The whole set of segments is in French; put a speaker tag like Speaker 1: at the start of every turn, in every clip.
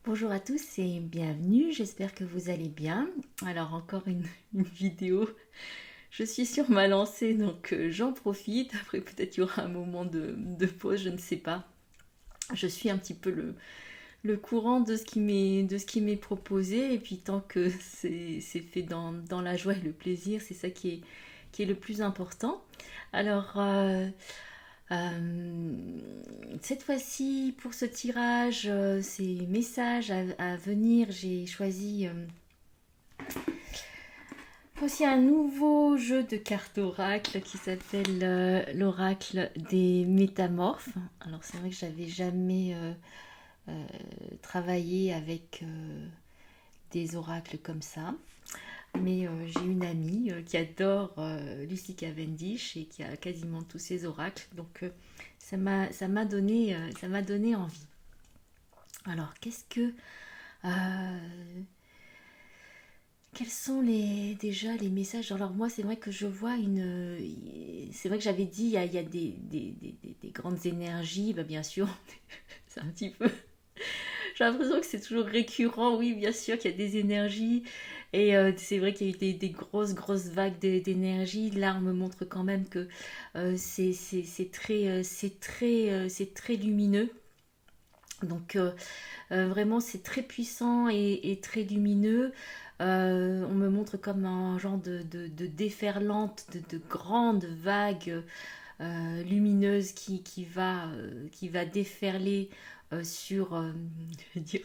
Speaker 1: Bonjour à tous et bienvenue, j'espère que vous allez bien. Alors encore une vidéo, je suis sur ma lancée donc j'en profite, après peut-être il y aura un moment de pause, je ne sais pas. Je suis un petit peu le courant de ce qui m'est proposé et puis tant que c'est fait dans la joie et le plaisir, c'est ça qui est le plus important. Alors euh, cette fois-ci, pour ce tirage, ces messages à venir, j'ai choisi aussi un nouveau jeu de cartes oracle qui s'appelle l'oracle des métamorphes. Alors c'est vrai que j'avais jamais travaillé avec des oracles comme ça. Mais j'ai une amie qui adore Lucy Cavendish et qui a quasiment tous ses oracles. Donc ça m'a donné envie. Alors, euh, quels sont déjà les messages? Alors moi, c'est vrai que je vois c'est vrai que j'avais dit, il y a des grandes énergies, bah, bien sûr, c'est un petit peu... J'ai l'impression que c'est toujours récurrent, oui, bien sûr qu'il y a des énergies. Et c'est vrai qu'il y a eu des grosses vagues d'énergie. Là, on me montre quand même que c'est très lumineux. Donc vraiment, c'est très puissant et très lumineux. On me montre comme un genre de déferlante, de grandes vagues lumineuses qui va déferler sur, je veux dire,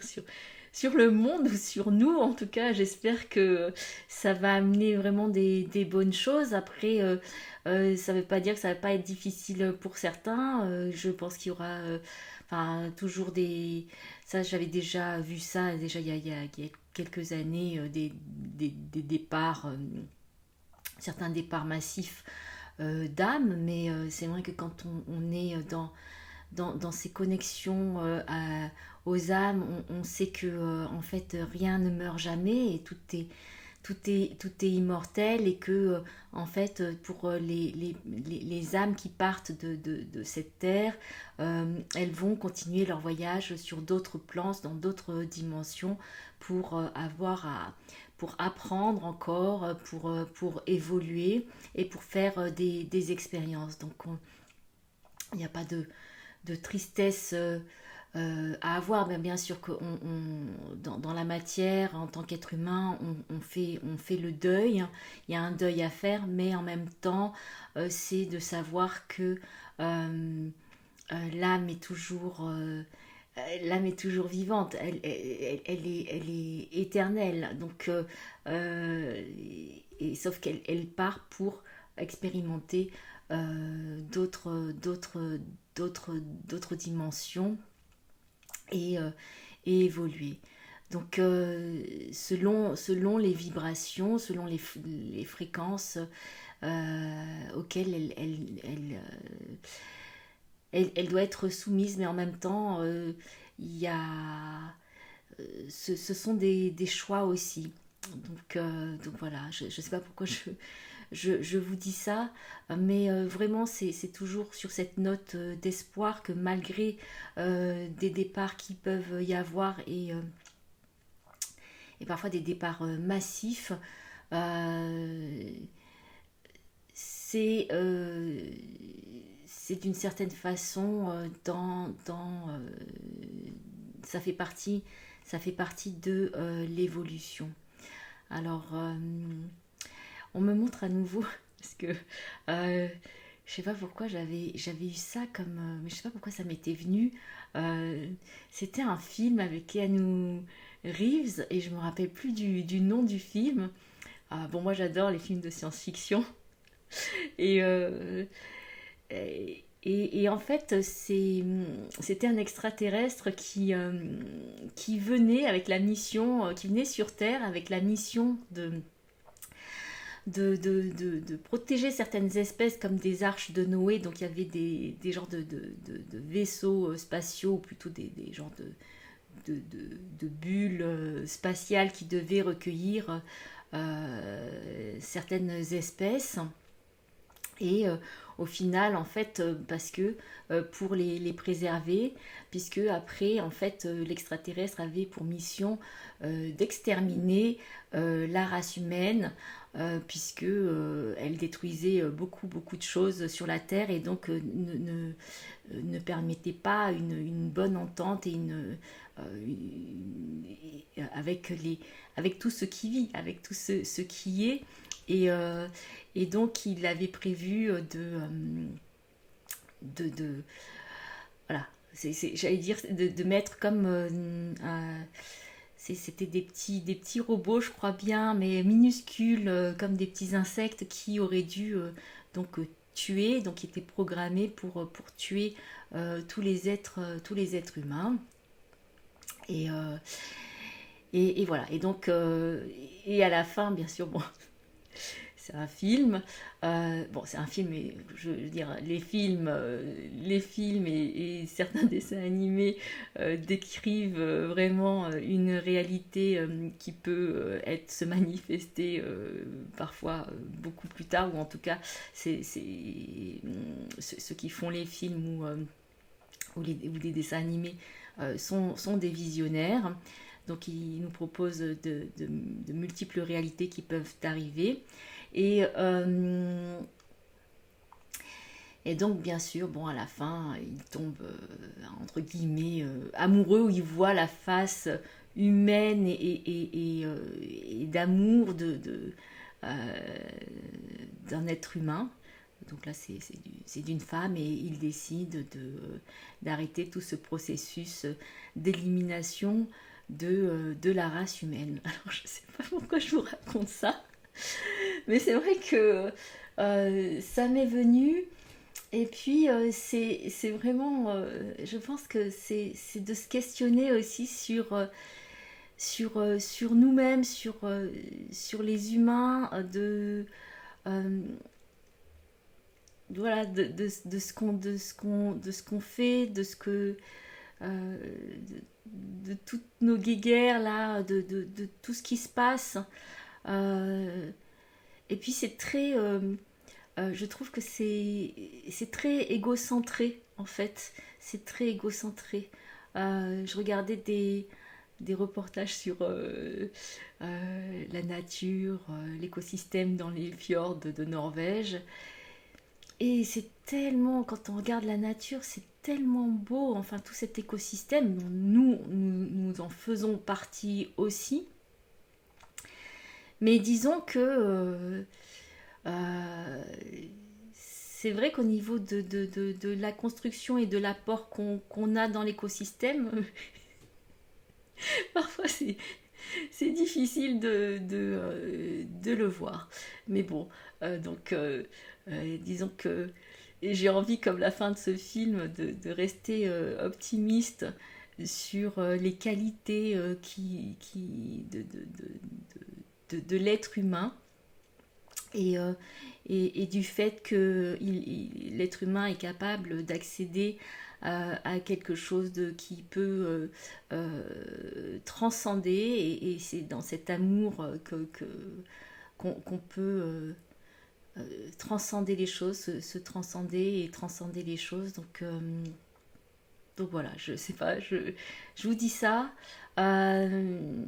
Speaker 1: sur le monde ou sur nous. En tout cas, j'espère que ça va amener vraiment des bonnes choses. Après, ça ne veut pas dire que ça ne va pas être difficile pour certains. Je pense qu'il y aura enfin, toujours des... Ça, j'avais déjà vu ça, déjà il y a quelques années, des départs, certains départs massifs d'âme, mais c'est vrai que quand on est dans ces connexions aux âmes, on sait que en fait rien ne meurt jamais et tout est immortel et que en fait pour les âmes qui partent de cette terre, elles vont continuer leur voyage sur d'autres plans, dans d'autres dimensions pour pour apprendre encore, pour évoluer et pour faire des expériences. Donc il n'y a pas de tristesse à avoir. Mais bien sûr que dans la matière, en tant qu'être humain, on fait le deuil. Il y a un deuil à faire, mais en même temps, c'est de savoir que l'âme est toujours... l'âme est toujours vivante, elle est éternelle. Donc, sauf elle part pour expérimenter d'autres dimensions et, euh, et évoluer. Donc, selon les vibrations, selon les fréquences auxquelles elle doit être soumise, mais en même temps, il y a, ce sont des choix aussi. Donc voilà, je ne sais pas pourquoi je vous dis ça, mais vraiment c'est toujours sur cette note d'espoir que malgré des départs qui peuvent y avoir et parfois des départs massifs, euh, c'est c'est d'une certaine façon ça ça fait partie de l'évolution. Alors on me montre à nouveau parce que je sais pas pourquoi j'avais eu ça comme mais je sais pas pourquoi ça m'était venu. Euh, C'était un film avec Keanu Reeves et je me rappelle plus du nom du film. Ah, bon, moi j'adore les films de science-fiction et et en fait, c'était un extraterrestre qui venait avec la mission, qui venait sur Terre avec la mission de protéger certaines espèces comme des arches de Noé. Donc il y avait des genres de vaisseaux spatiaux, ou plutôt des genres de bulles spatiales qui devaient recueillir certaines espèces. Et au final, en fait, parce que pour les préserver, puisque après, en fait, l'extraterrestre avait pour mission d'exterminer la race humaine, puisque elle détruisait beaucoup de choses sur la Terre et donc ne permettait pas une bonne entente et avec avec tout ce qui vit, avec tout ce qui est. Et, et donc, il avait prévu de voilà, j'allais dire, de mettre comme c'était des petits robots, je crois bien, mais minuscules, comme des petits insectes qui auraient dû tuer, donc qui étaient programmés pour tuer tous les êtres humains. Et, et voilà. Et donc, et à la fin, bien sûr, bon, c'est un film. Bon, c'est un film, et je veux dire, les films et certains dessins animés décrivent vraiment une réalité qui peut se manifester parfois beaucoup plus tard, ou en tout cas, ceux qui font les films ou les dessins animés sont des visionnaires. Donc, ils nous proposent de multiples réalités qui peuvent arriver. Et, euh, et donc, bien sûr, bon, à la fin, il tombe, entre guillemets, amoureux, où il voit la face humaine et d'amour d'un être humain. Donc là, c'est d'une femme et il décide d'arrêter tout ce processus d'élimination de la race humaine. Alors, je ne sais pas pourquoi je vous raconte ça, mais c'est vrai que ça m'est venu. Et puis, c'est vraiment, je pense que c'est de se questionner aussi sur nous-mêmes, sur les humains, euh, voilà, de ce qu'on fait, euh, de toutes nos guéguerres là, de tout ce qui se passe. Euh, et puis c'est très, je trouve que c'est très égocentré en fait. C'est très égocentré. Je regardais des reportages sur la nature, l'écosystème dans les fjords de Norvège. Et c'est tellement, quand on regarde la nature, c'est tellement beau, enfin tout cet écosystème, dont nous en faisons partie aussi. Mais disons que euh, c'est vrai qu'au niveau de la construction et de l'apport qu'on a dans l'écosystème, parfois c'est difficile de le voir. Mais bon, disons que j'ai envie, comme la fin de ce film, de rester optimiste sur les qualités de l'être humain et, et du fait que l'être humain est capable d'accéder à quelque chose qui peut transcender et c'est dans cet amour qu'on peut transcender les choses, se transcender et transcender les choses. Donc voilà, je sais pas, je vous dis ça. Euh,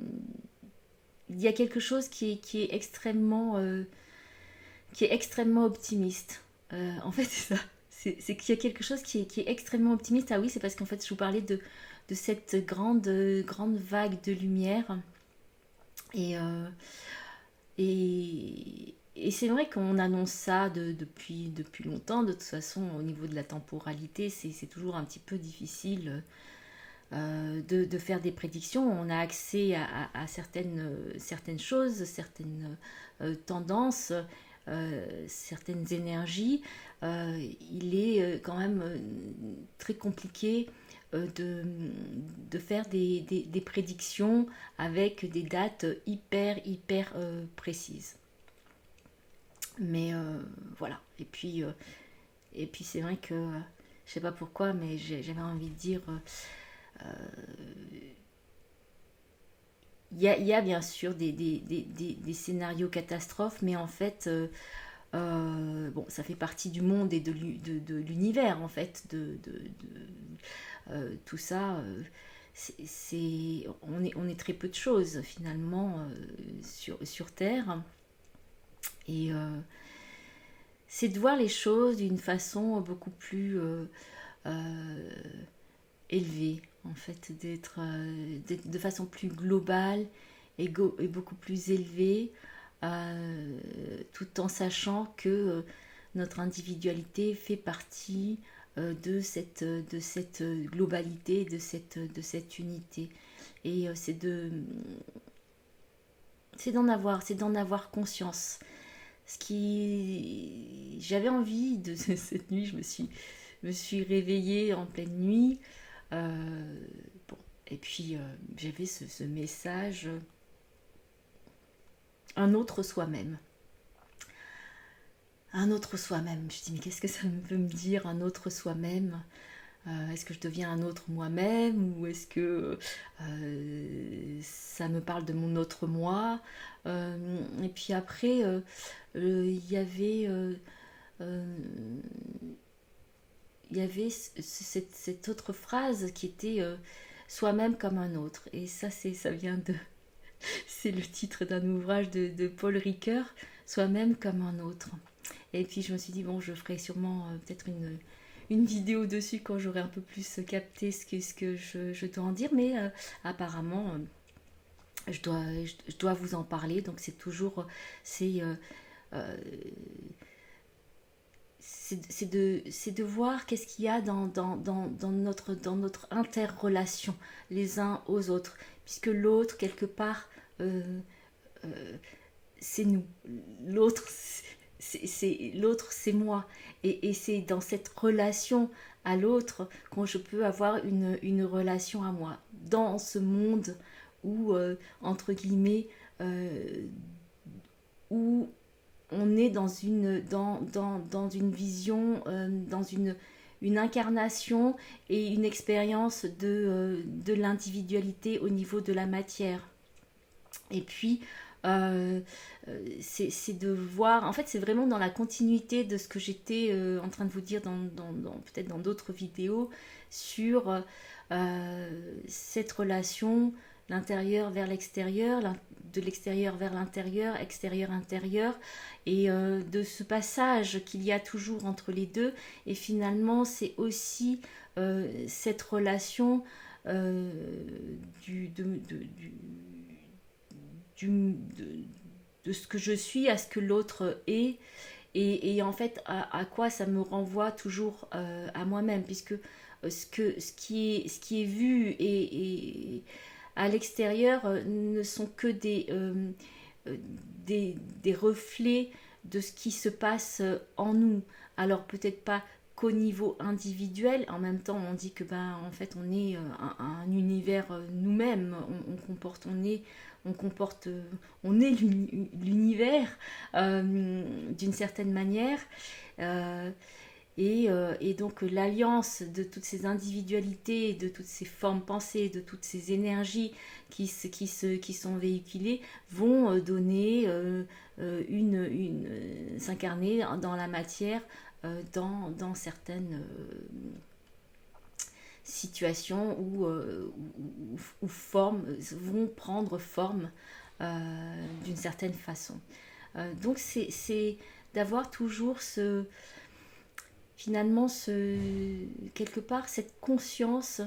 Speaker 1: il y a quelque chose qui est extrêmement optimiste. En fait, c'est ça. C'est qu'il y a quelque chose qui est extrêmement optimiste. Ah oui, c'est parce qu'en fait, je vous parlais de cette grande vague de lumière. Et, et c'est vrai qu'on annonce ça depuis longtemps. De toute façon, au niveau de la temporalité, c'est toujours un petit peu difficile de faire des prédictions. On a accès à certaines choses, certaines tendances, certaines énergies. Il est quand même très compliqué de faire des prédictions avec des dates hyper précises. Mais voilà. Et puis c'est vrai que je sais pas pourquoi, mais j'avais envie de dire, il y a bien sûr des scénarios catastrophes, mais en fait, Bon, ça fait partie du monde et de l'univers en fait, tout ça. On est très peu de choses finalement sur Terre. Et c'est de voir les choses d'une façon beaucoup plus euh, élevée, en fait, d'être de façon plus globale et beaucoup plus élevée, tout en sachant que notre individualité fait partie de cette globalité, de cette unité. Et c'est d'en avoir conscience. Ce qui, j'avais envie de cette nuit, me suis réveillée en pleine nuit. Euh, bon, et puis j'avais ce message, un autre soi-même. Un autre soi-même. Je dis, mais qu'est-ce que ça veut me dire, un autre soi-même? Est-ce que je deviens un autre moi-même ou est-ce que ça me parle de mon autre moi? Et puis après, euh, il y avait cette autre phrase qui était soi-même comme un autre. Et ça vient de, c'est le titre d'un ouvrage de Paul Ricoeur, soi-même comme un autre. Et puis je me suis dit, bon, je ferai sûrement peut-être une vidéo dessus quand j'aurai un peu plus capté ce que je dois en dire. Mais apparemment, je dois vous en parler. Donc c'est toujours, c'est euh, c'est de voir qu'est-ce qu'il y a dans notre interrelation les uns aux autres, puisque l'autre, quelque part, euh, euh, c'est nous. L'autre, l'autre, c'est moi. Et c'est dans cette relation à l'autre quand je peux avoir une relation à moi. Dans ce monde où, entre guillemets, euh, où on est dans une vision, dans une incarnation et une expérience de l'individualité au niveau de la matière. Et puis, euh, c'est de voir, en fait, c'est vraiment dans la continuité de ce que j'étais en train de vous dire peut-être dans d'autres vidéos sur cette relation l'intérieur vers l'extérieur, de l'extérieur vers l'intérieur, extérieur-intérieur, et de ce passage qu'il y a toujours entre les deux. Et finalement, c'est aussi cette relation euh, du, du, de ce que je suis à ce que l'autre est. Et en fait, à quoi ça me renvoie toujours à moi-même, puisque ce qui est vu et à l'extérieur ne sont que euh, des reflets de ce qui se passe en nous. Alors peut-être pas qu'au niveau individuel, en même temps on dit que ben en fait on est un univers nous-mêmes, on comporte, on est l'univers d'une certaine manière. Euh, et donc l'alliance de toutes ces individualités, de toutes ces formes pensées, de toutes ces énergies qui sont véhiculées vont donner s'incarner dans la matière, dans certaines situations où formes vont prendre forme d'une certaine façon. Donc c'est d'avoir toujours finalement quelque part cette conscience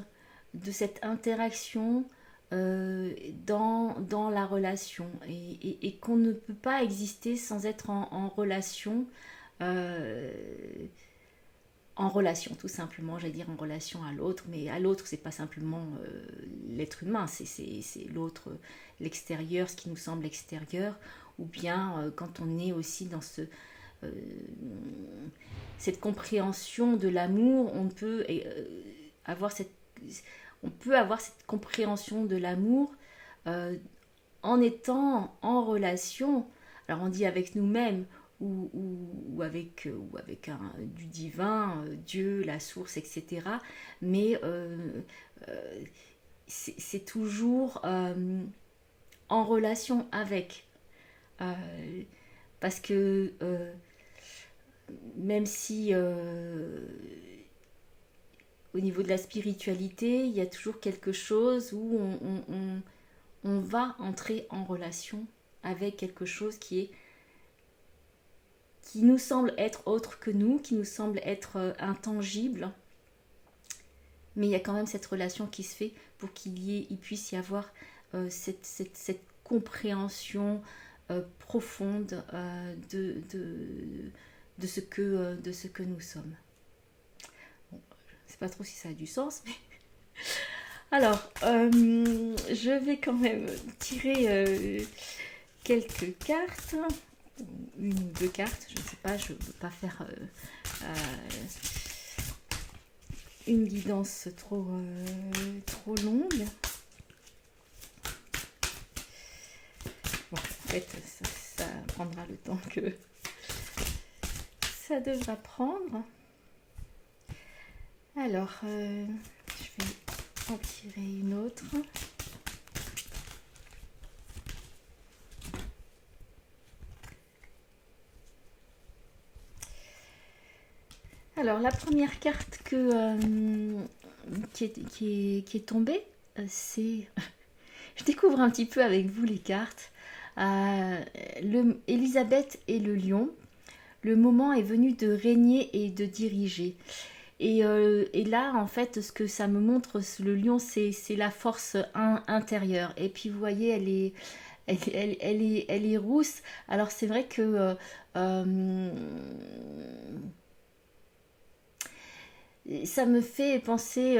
Speaker 1: de cette interaction dans la relation et qu'on ne peut pas exister sans être en relation, euh, en relation tout simplement, j'allais dire en relation à l'autre, mais à l'autre c'est pas simplement l'être humain, c'est l'autre, l'extérieur, ce qui nous semble extérieur, ou bien quand on est aussi dans euh, cette compréhension de l'amour, avoir on peut avoir cette compréhension de l'amour euh, en étant en relation. Alors on dit avec nous-mêmes ou avec du divin, Dieu, la source, etc. Mais c'est toujours en relation avec. Euh, parce que même si au niveau de la spiritualité, il y a toujours quelque chose où on va entrer en relation avec quelque chose qui nous semble être autre que nous, qui nous semble être intangible, mais il y a quand même cette relation qui se fait pour il puisse y avoir cette compréhension profonde de ce que nous sommes. Bon, je ne sais pas trop si ça a du sens, mais... Alors, je vais quand même tirer quelques cartes, une ou deux cartes, je ne sais pas, je ne veux pas faire une guidance trop longue. Bon, en fait, ça prendra le temps que ça devra prendre. Alors, je vais en tirer une autre. Alors, la première carte qui est tombée, c'est... Je découvre un petit peu avec vous les cartes. Elisabeth et le lion. Le moment est venu de régner et de diriger. Et là, en fait, ce que ça me montre, le lion, c'est la force intérieure. Et puis, vous voyez, elle est rousse. Alors, c'est vrai que ça me fait penser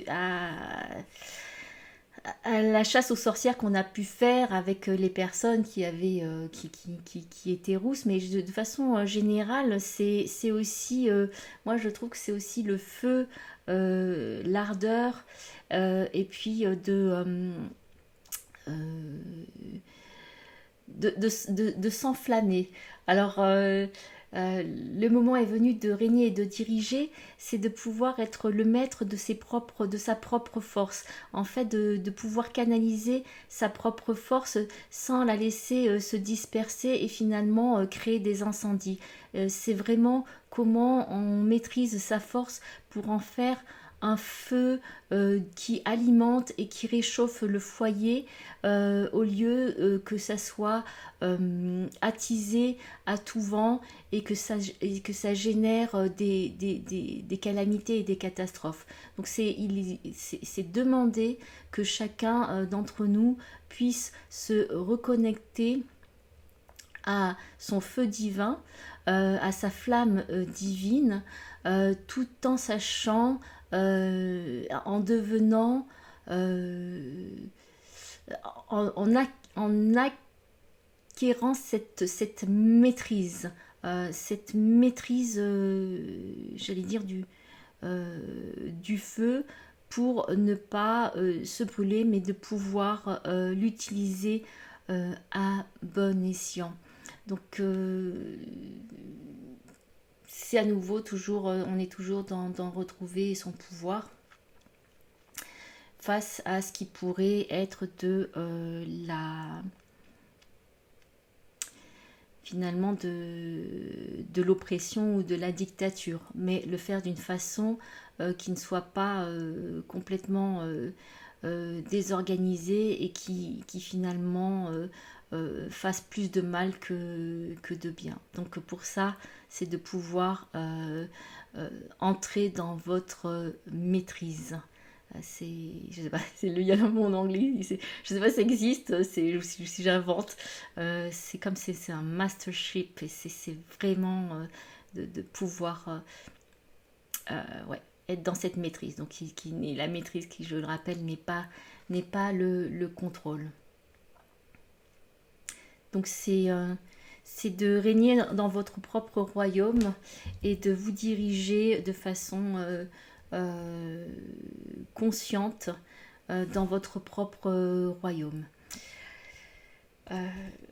Speaker 1: à la chasse aux sorcières qu'on a pu faire avec les personnes qui avaient qui étaient rousses, mais de façon générale c'est aussi moi je trouve que c'est aussi le feu, l'ardeur, et puis de s'enflammer. Alors, le moment est venu de régner et de diriger, c'est de pouvoir être le maître de sa propre force. En fait, de pouvoir canaliser sa propre force sans la laisser se disperser et finalement créer des incendies. C'est vraiment comment on maîtrise sa force pour en faire un feu qui alimente et qui réchauffe le foyer, au lieu que ça soit attisé à tout vent et que ça génère des calamités et des catastrophes. Donc c'est demander que chacun d'entre nous puisse se reconnecter à son feu divin, à sa flamme divine, tout en sachant, en devenant, en acquérant cette maîtrise, j'allais dire, du feu, pour ne pas se brûler, mais de pouvoir l'utiliser à bon escient. Donc c'est à nouveau toujours, on est toujours dans retrouver son pouvoir face à ce qui pourrait être finalement de l'oppression ou de la dictature, mais le faire d'une façon qui ne soit pas complètement désorganisée et qui finalement fasse plus de mal que de bien. Donc pour ça, c'est de pouvoir entrer dans votre maîtrise. Je sais pas, il y a le mot en anglais, je sais pas si ça existe, si j'invente. C'est un mastership et c'est vraiment de pouvoir ouais, être dans cette maîtrise. Donc la maîtrise qui, je le rappelle, n'est pas le contrôle. Donc c'est de régner dans votre propre royaume et de vous diriger de façon consciente dans votre propre royaume.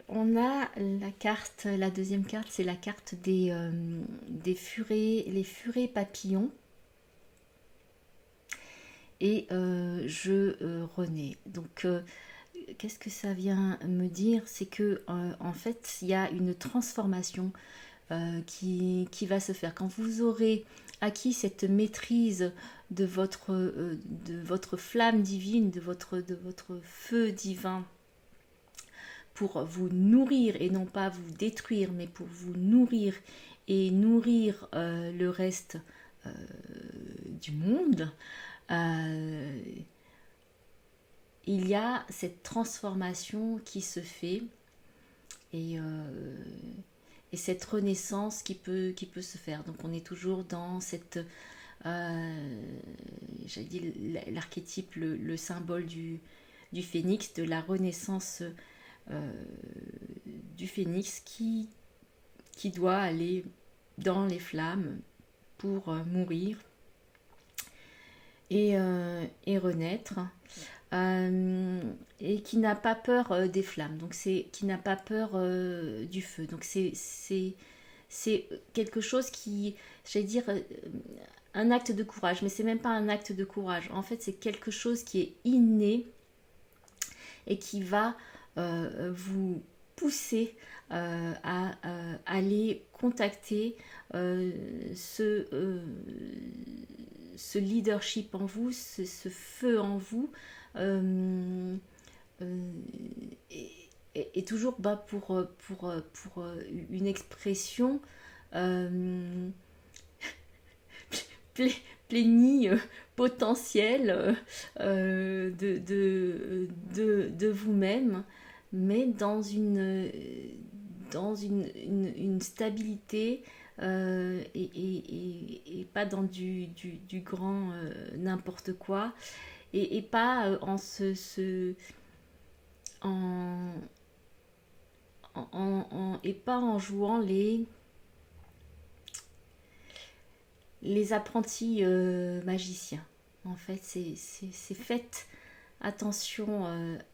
Speaker 1: On a la deuxième carte, c'est la carte des furets, les furets papillons. Et je renais. Donc qu'est-ce que ça vient me dire? C'est que en fait il y a une transformation qui va se faire. Quand vous aurez acquis cette maîtrise de votre flamme divine, de votre feu divin, pour vous nourrir et non pas vous détruire, mais pour vous nourrir et nourrir le reste euh, du monde, euh, il y a cette transformation qui se fait et, euh, et cette renaissance qui peut se faire. Donc on est toujours dans cette, j'allais dire l'archétype, le symbole du phénix, de la renaissance euh, du phénix qui doit aller dans les flammes pour mourir et renaître. Et qui n'a pas peur des flammes, donc c'est qui n'a pas peur du feu. Donc c'est quelque chose qui, j'allais dire, un acte de courage, mais c'est même pas un acte de courage. En fait, c'est quelque chose qui est inné et qui va vous pousser à aller contacter euh, ce, euh, ce leadership en vous, ce feu en vous, euh, euh, et, et toujours pour une expression euh, plénie potentielle de vous-même, mais dans une stabilité et pas dans du grand n'importe quoi et pas en, et pas en jouant les apprentis magiciens. En fait, c'est faites attention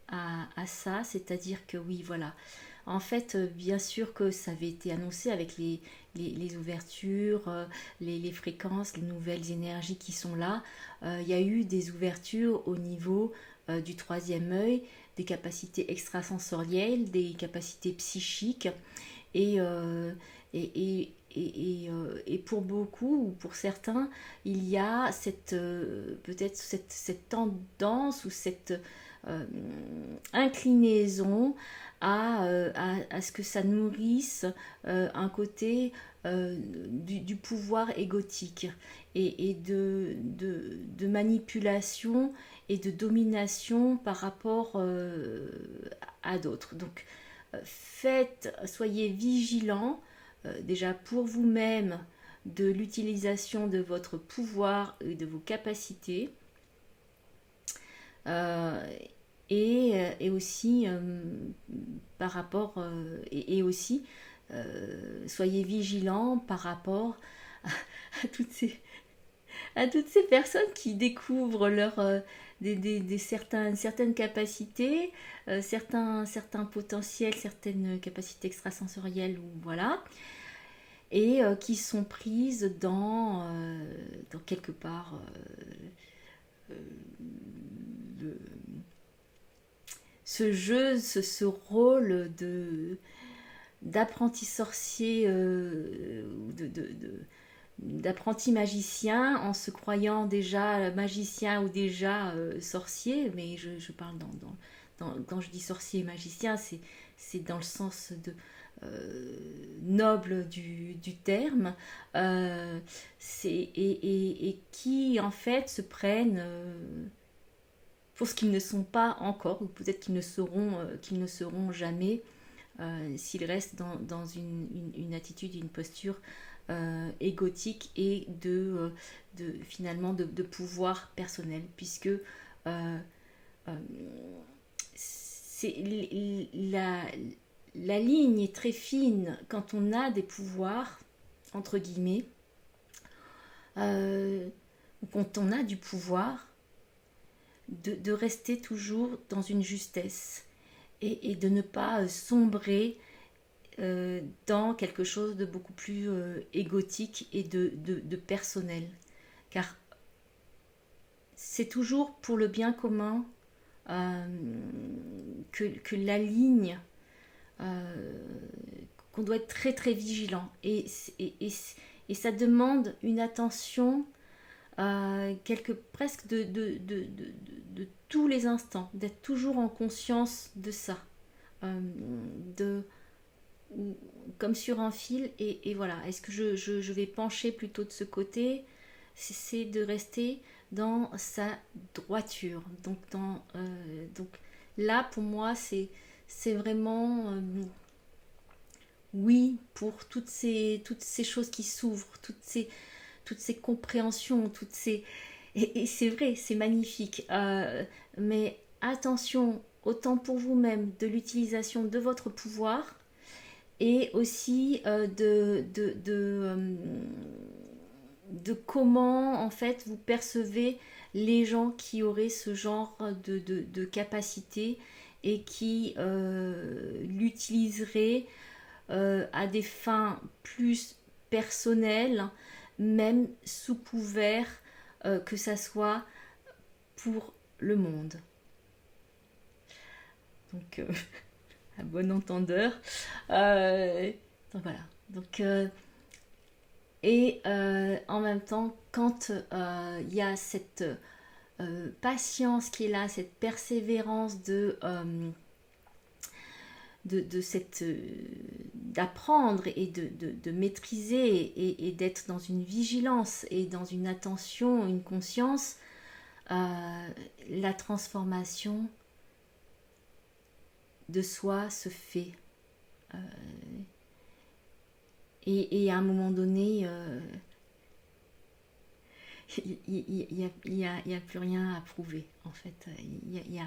Speaker 1: à ça, c'est-à-dire que oui, voilà. En fait, bien sûr que ça avait été annoncé avec les ouvertures, les fréquences, les nouvelles énergies qui sont là. Il y a eu des ouvertures au niveau du troisième œil, des capacités extrasensorielles, des capacités psychiques. Et, et pour beaucoup ou pour certains, il y a peut-être cette tendance ou cette euh, inclinaison à ce que ça nourrisse un côté du pouvoir égotique et de manipulation et de domination par rapport à d'autres. Donc, soyez vigilants déjà pour vous-même de l'utilisation de votre pouvoir et de vos capacités. Euh, et aussi par rapport et aussi soyez vigilants par rapport à, à toutes ces à toutes ces personnes qui découvrent certaines capacités, certains potentiels, certaines capacités extrasensorielles, ou voilà, et qui sont prises dans quelque part le, ce jeu, ce rôle d'apprenti sorcier, d'apprenti magicien en se croyant déjà magicien ou déjà sorcier, mais je parle quand je dis sorcier et magicien, c'est dans le sens noble du terme, et qui en fait se prennent pour ce qu'ils ne sont pas encore, ou peut-être qu'ils ne seront jamais, s'ils restent dans une attitude, une posture égotique et finalement de pouvoir personnel, puisque euh, la, la ligne est très fine quand on a des pouvoirs, entre guillemets, ou quand on a du pouvoir, de rester toujours dans une justesse et de ne pas sombrer dans quelque chose de beaucoup plus égotique et de personnel. Car c'est toujours pour le bien commun que la ligne qu'on doit être très très vigilant. Et ça demande une attention presque de tous les instants, d'être toujours en conscience de ça. De, comme sur un fil, et voilà, est-ce que je vais pencher plutôt de ce côté? C'est de rester dans sa droiture. Donc là, pour moi, c'est vraiment oui, pour toutes ces choses qui s'ouvrent, toutes ces compréhensions, et c'est vrai, c'est magnifique. Mais attention, autant pour vous-même, de l'utilisation de votre pouvoir, et aussi de comment en fait vous percevez les gens qui auraient ce genre de capacité et qui l'utiliseraient à des fins plus personnelles, même sous couvert que ça soit pour le monde. Donc, à bon entendeur. Donc voilà. Donc, et en même temps, quand il y a cette patience qui est là, cette persévérance d'apprendre et de maîtriser et d'être dans une vigilance et dans une attention, une conscience, la transformation de soi se fait. Et à un moment donné, il n'y a plus rien à prouver, en fait. Il n'y a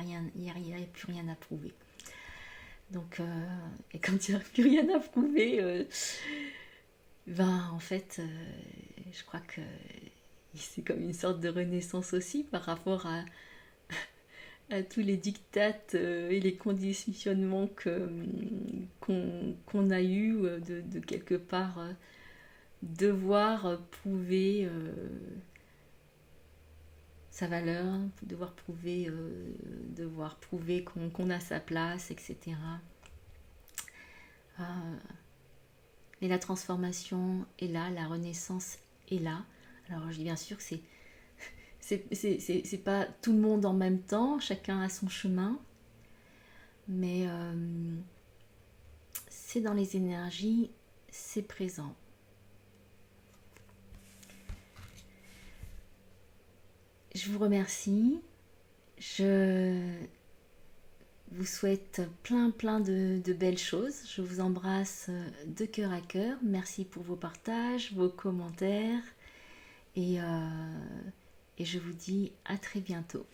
Speaker 1: plus rien à prouver. Donc, et quand il n'y a plus rien à prouver, en fait, je crois que c'est comme une sorte de renaissance aussi par rapport à tous les dictates et les conditionnements qu'on a eu de quelque part devoir prouver sa valeur, devoir prouver qu'on a sa place, etc. Et la transformation est là, la renaissance est là. Alors je dis bien sûr que c'est pas tout le monde en même temps, chacun a son chemin, mais c'est dans les énergies, c'est présent. Je vous remercie, je vous souhaite plein de belles choses, je vous embrasse de cœur à cœur, merci pour vos partages, vos commentaires, et je vous dis à très bientôt.